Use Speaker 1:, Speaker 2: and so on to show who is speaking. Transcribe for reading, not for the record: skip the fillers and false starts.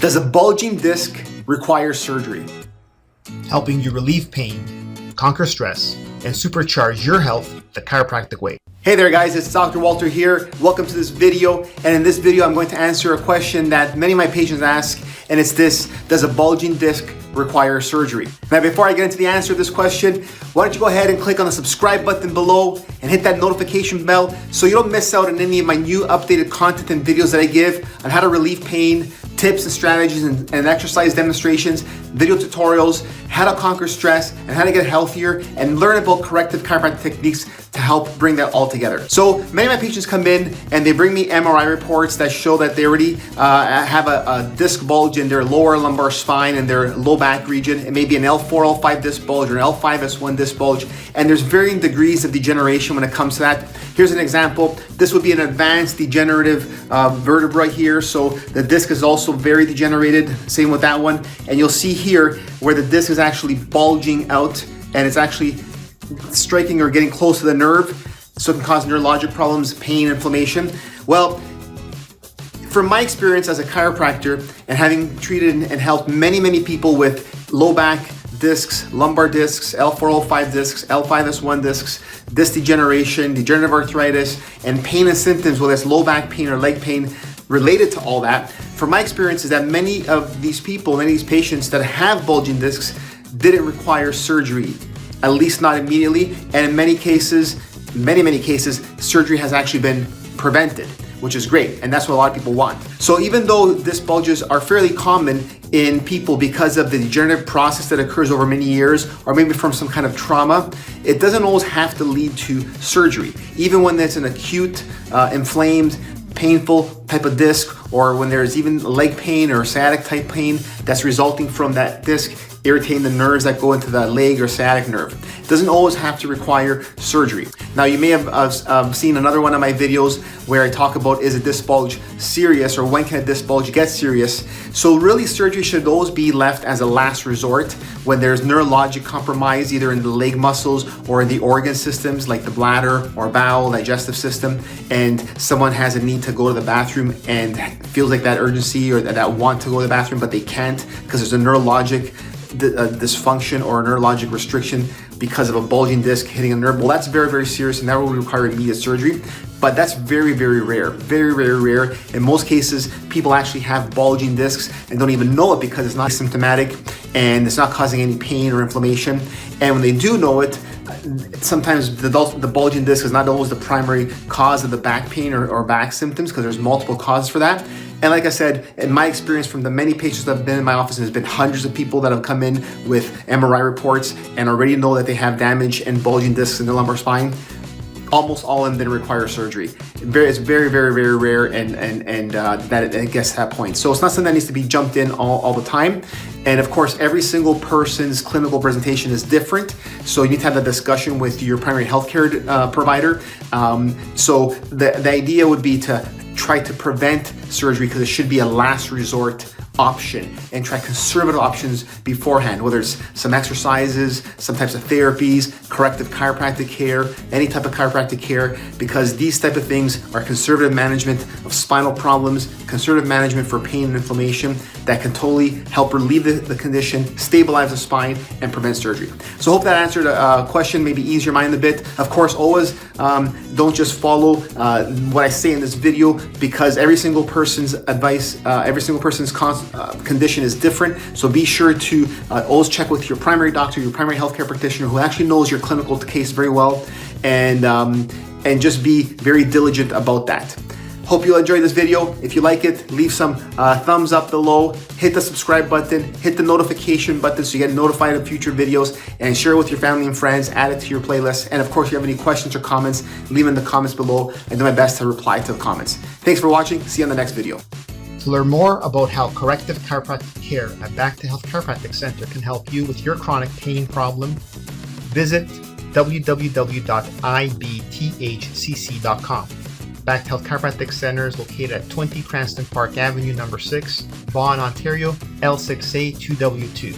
Speaker 1: Does a bulging disc require surgery?
Speaker 2: Helping you relieve pain, conquer stress, and supercharge your health the chiropractic way.
Speaker 1: Hey there guys, it's Dr. Walter here. Welcome to this video. And in this video, I'm going to answer a question that many of my patients ask, and it's this: does a bulging disc require surgery? Now, before I get into the answer to this question, why don't you go ahead and click on the subscribe button below and hit that notification bell so you don't miss out on any of my new updated content and videos that I give on how to relieve pain, tips and strategies and exercise demonstrations, video tutorials, how to conquer stress, and how to get healthier and learn about corrective chiropractic techniques to help bring that all together. So many of my patients come in and they bring me MRI reports that show that they already have a disc bulge in their lower lumbar spine and their low back region. It may be an L4, L5 disc bulge or an L5S1 disc bulge, and there's varying degrees of degeneration when it comes to that. Here's an example. This would be an advanced degenerative vertebra here, so the disc is also very degenerated, same with that one. And you'll see here where the disc is actually bulging out and it's actually striking or getting close to the nerve, so it can cause neurologic problems, pain, inflammation. Well, from my experience as a chiropractor and having treated and helped many people with low back discs, lumbar discs, L4, L5 discs, L5S1 discs, disc degeneration, degenerative arthritis, and pain and symptoms, whether it's low back pain or leg pain related to all that, from my experience is that many of these people, many of these patients that have bulging discs didn't require surgery, at least not immediately, and in many cases, many cases, surgery has actually been prevented, which is great, and that's what a lot of people want. So even though disc bulges are fairly common in people because of the degenerative process that occurs over many years, or maybe from some kind of trauma, it doesn't always have to lead to surgery. Even when there's an acute, inflamed, painful type of disc, or when there's even leg pain or sciatic type pain that's resulting from that disc irritating the nerves that go into the leg or sciatic nerve. It doesn't always have to require surgery. Now, you may have seen another one of my videos where I talk about, is a disc bulge serious, or when can a disc bulge get serious? So really, surgery should always be left as a last resort when there's neurologic compromise, either in the leg muscles or in the organ systems like the bladder or bowel, digestive system, and someone has a need to go to the bathroom and feels like that urgency or that want to go to the bathroom, but they can't because there's a neurologic dysfunction or a neurologic restriction because of a bulging disc hitting a nerve. Well, that's very serious, and that will require immediate surgery, but that's very rare, very rare. In most cases, people actually have bulging discs and don't even know it because it's not symptomatic and it's not causing any pain or inflammation. And when they do know it, sometimes the bulging disc is not always the primary cause of the back pain or back symptoms, because there's multiple causes for that. And like I said, in my experience from the many patients that have been in my office, and there's been hundreds of people that have come in with MRI reports and already know that they have damage and bulging discs in the lumbar spine, almost all of them didn't require surgery. It's very rare, and that it gets to that point. So it's not something that needs to be jumped in all the time. And of course, every single person's clinical presentation is different. So you need to have that discussion with your primary healthcare provider. So the idea would be to try to prevent surgery, because it should be a last resort option, and try conservative options beforehand, whether it's some exercises, some types of therapies, corrective chiropractic care, any type of chiropractic care, because these type of things are conservative management of spinal problems, conservative management for pain and inflammation that can totally help relieve the condition, stabilize the spine, and prevent surgery. So I hope that answered a question, maybe ease your mind a bit. Of course, always don't just follow what I say in this video, because every single person's advice, every single person's condition is different. So be sure to always check with your primary doctor, your primary healthcare practitioner, who actually knows your clinical case very well, and just be very diligent about that. Hope you'll enjoy this video. If you like it, leave some thumbs up below, hit the subscribe button, hit the notification button so you get notified of future videos, and share it with your family and friends, add it to your playlist. And of course, if you have any questions or comments, leave them in the comments below. I do my best to reply to the comments. Thanks for watching. See you on the next video.
Speaker 2: To learn more about how corrective chiropractic care at Back to Health Chiropractic Center can help you with your chronic pain problem, visit www.ibthcc.com. Back to Health Chiropractic Center is located at 20 Cranston Park Avenue, number 6, Vaughan, Ontario, L6A2W2.